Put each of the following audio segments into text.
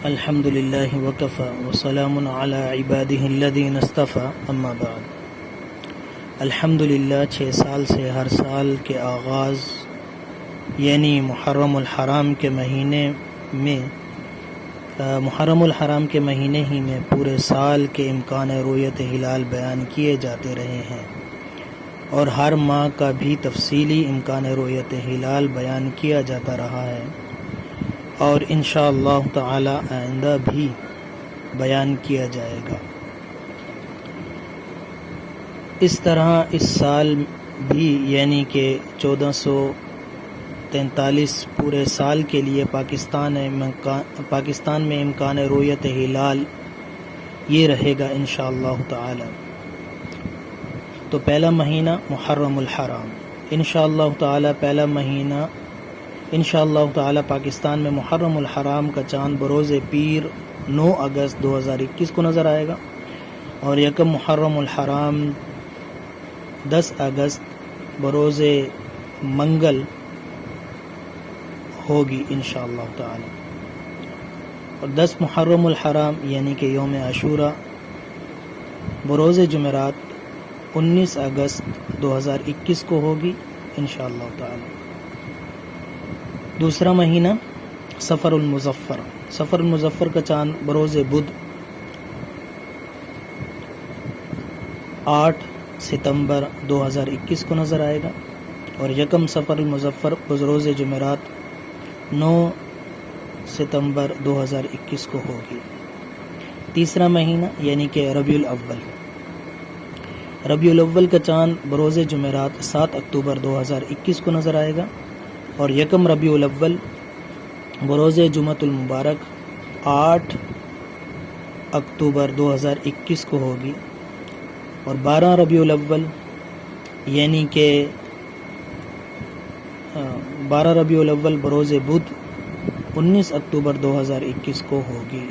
الحمد للہ وکفی وسلام علی عبادہ الذین اصطفی اما بعد۔ الحمد للہ 6 سال سے ہر سال کے آغاز یعنی محرم الحرام کے مہینے ہی میں پورے سال کے امکان رؤیت ہلال بیان کیے جاتے رہے ہیں، اور ہر ماہ کا بھی تفصیلی امکان رؤیت ہلال بیان کیا جاتا رہا ہے، اور انشاءاللہ تعالی آئندہ بھی بیان کیا جائے گا۔ اس طرح اس سال بھی یعنی کہ 1443 پورے سال کے لیے پاکستان میں امکان رؤیت ہلال یہ رہے گا انشاءاللہ تعالی۔ تو پہلا مہینہ محرم الحرام، انشاءاللہ تعالی پہلا مہینہ انشاءاللہ تعالی پاکستان میں محرم الحرام کا چاند بروز پیر 9 اگست 2021 کو نظر آئے گا، اور یکم محرم الحرام 10 اگست بروز منگل ہوگی انشاءاللہ تعالی، اور 10 محرم الحرام یعنی کہ یوم عاشورہ بروز جمعرات 19 اگست 2021 کو ہوگی انشاءاللہ تعالی۔ دوسرا مہینہ سفر المظفر کا چاند بروز بدھ 8 ستمبر 2021 کو نظر آئے گا، اور یکم سفر المظفر بروز جمعرات 9 ستمبر 2021 کو ہوگی۔ تیسرا مہینہ یعنی کہ ربیع الاول کا چاند بروز جمعرات 7 اکتوبر 2021 کو نظر آئے گا، اور یکم ربیع الاول بروز جمعۃ المبارک 8 اکتوبر 2021 کو ہوگی، اور 12 ربیع الاول یعنی کہ 12 ربیع الاول بروز بدھ 19 اکتوبر 2021 کو ہوگی۔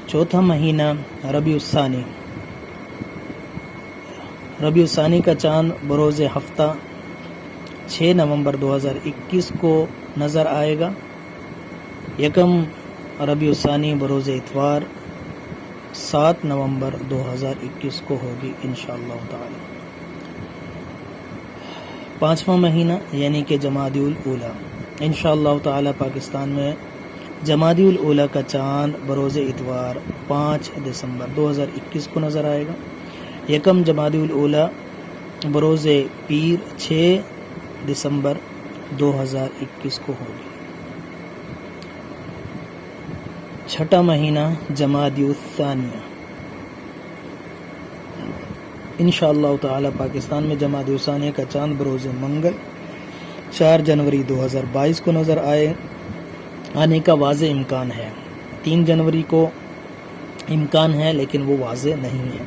چوتھا مہینہ ربیع الثانی کا چاند بروز ہفتہ 6 نومبر 2021 کو نظر آئے گا، یکم ربیع الثانی بروز اتوار 7 نومبر 2021 کو ہوگی انشاءاللہ تعالی۔ پانچواں مہینہ یعنی کہ جمادی الاولیٰ، انشاءاللہ تعالی پاکستان میں جمادی الاولیٰ کا چاند بروز اتوار 5 دسمبر 2021 کو نظر آئے گا، یکم جمادی الاولیٰ بروز پیر 6 دسمبر 2021 کو ہوگی۔ چھٹا مہینہ جمادی الثانیہ، انشاءاللہ تعالی پاکستان میں جمادی الثانیہ کا چاند بروز منگل 4 جنوری 2022 کو نظر آنے کا واضح امکان ہے۔ 3 جنوری کو امکان ہے لیکن وہ واضح نہیں ہے،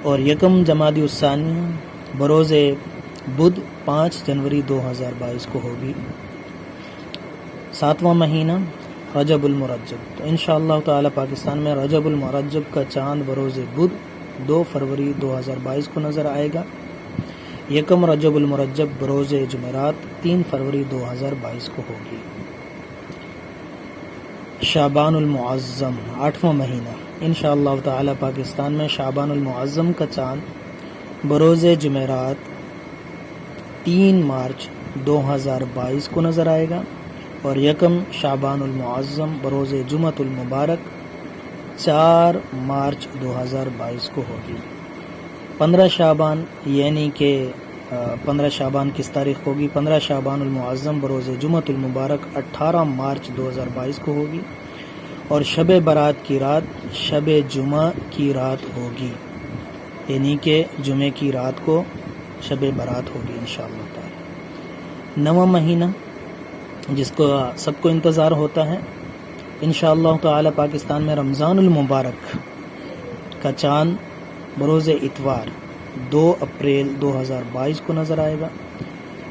اور یکم جمادی الثانیہ بروز بدھ 5 جنوری 2022 کو ہوگی۔ ساتواں مہینہ رجب المرجب، تو انشاءاللہ تعالی پاکستان میں رجب المرجب کا چاند بروز بدھ 2 فروری 2022 کو نظر آئے گا، یکم رجب المرجب بروز جمعرات 3 فروری 2022 کو ہوگی۔ شعبان المعظم 8واں مہینہ، انشاءاللہ تعالی پاکستان میں شعبان المعظم کا چاند بروز جمعرات 3 مارچ 2022 کو نظر آئے گا، اور یکم شعبان المعظم بروز جمعۃ المبارک 4 مارچ 2022 کو ہوگی۔ 15 شعبان یعنی کہ 15 شعبان کس تاریخ ہوگی؟ 15 شعبان المعظم بروز جمعۃ المبارک 18 مارچ 2022 کو ہوگی، اور شب برات کی رات شب جمعہ کی رات ہوگی، یعنی کہ جمعے کی رات کو شب برات ہوگی انشاءاللہ تعالی۔ 9واں مہینہ جس کو سب کو انتظار ہوتا ہے، انشاءاللہ تعالی پاکستان میں رمضان المبارک کا چاند بروز اتوار 2 اپریل 2022 کو نظر آئے گا،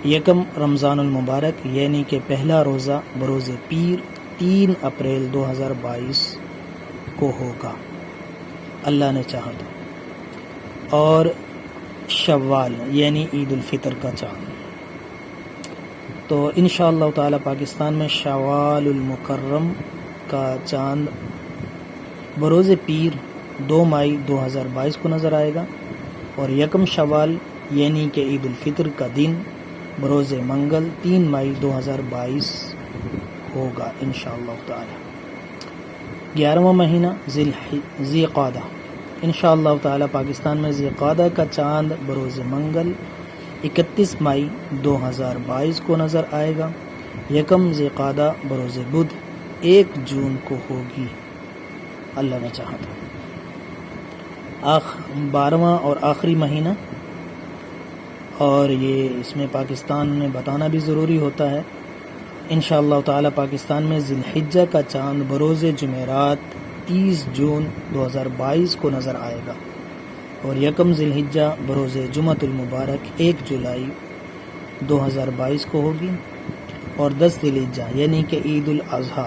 یکم رمضان المبارک یعنی کہ پہلا روزہ بروز پیر 3 اپریل 2022 کو ہوگا اللہ نے چاہا تو، اور شوال یعنی عید الفطر کا چاند تو انشاءاللہ تعالی پاکستان میں شوال المکرم کا چاند بروز پیر 2 مئی 2022 کو نظر آئے گا، اور یکم شوال یعنی کہ عید الفطر کا دن بروز منگل 3 مئی 2022 ہوگا انشاءاللہ تعالی۔ 11واں مہینہ ذی قعدہ، انشاءاللہ تعالی پاکستان میں ذی قعدہ کا چاند بروز منگل 31 مئی 2022 کو نظر آئے گا۔ یکم ذی قعدہ بروز بدھ 1 جون کو ہوگی، اللہ نے چاہا تو۔ 12واں اور آخری مہینہ، اور یہ اس میں پاکستان میں بتانا بھی ضروری ہوتا ہے، انشاءاللہ تعالی پاکستان میں ذی الحجہ کا چاند بروز جمعرات 30 جون 2022 کو نظر آئے گا، اور یکم ذی الحجہ بروز جمعۃ المبارک 1 جولائی 2022 کو ہوگی، اور 10 ذی الحجہ یعنی کہ عید الاضحیٰ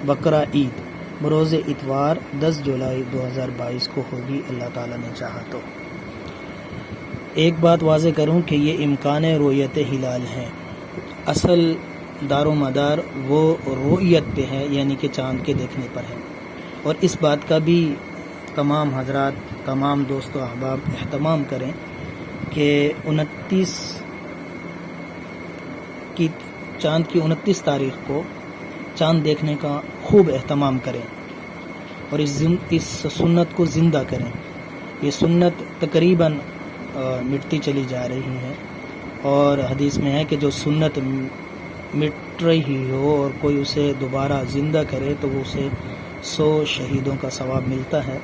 بقرہ عید بروز اتوار 10 جولائی 2022 کو ہوگی، اللہ تعالیٰ نے چاہا تو۔ ایک بات واضح کروں کہ یہ امکان رؤیت ہلال ہے، اصل دار و مدار وہ رؤیت پہ ہے، یعنی کہ چاند کے دیکھنے پر ہے، اور اس بات کا بھی تمام حضرات، تمام دوست و احباب اہتمام کریں کہ 29 کی چاند کی 29 تاریخ کو چاند دیکھنے کا خوب اہتمام کریں، اور اس سنت کو زندہ کریں۔ یہ سنت تقریباً مٹتی چلی جا رہی ہے، اور حدیث میں ہے کہ جو سنت مٹ رہی ہو اور کوئی اسے دوبارہ زندہ کرے تو وہ اسے 100 شہیدوں کا ثواب ملتا ہے،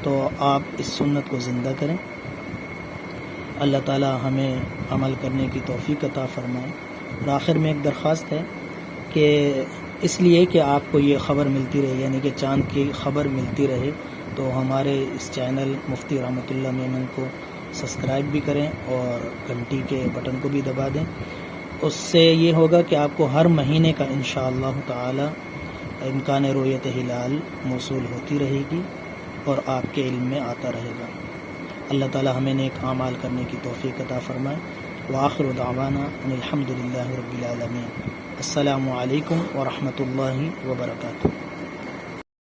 تو آپ اس سنت کو زندہ کریں۔ اللہ تعالی ہمیں عمل کرنے کی توفیق عطا فرمائے۔ اور آخر میں ایک درخواست ہے کہ اس لیے کہ آپ کو یہ خبر ملتی رہے، یعنی کہ چاند کی خبر ملتی رہے، تو ہمارے اس چینل مفتی رحمۃ اللہ میمن کو سبسکرائب بھی کریں اور گھنٹی کے بٹن کو بھی دبا دیں۔ اس سے یہ ہوگا کہ آپ کو ہر مہینے کا انشاءاللہ تعالی امکان رؤیت ہلال موصول ہوتی رہے گی اور آپ کے علم میں آتا رہے گا۔ اللہ تعالی ہمیں نیک اعمال کرنے کی توفیق عطا فرمائے۔ وآخر دعوانا ان الحمد للہ رب العالمین۔ السلام علیکم ورحمۃ اللہ وبرکاتہ۔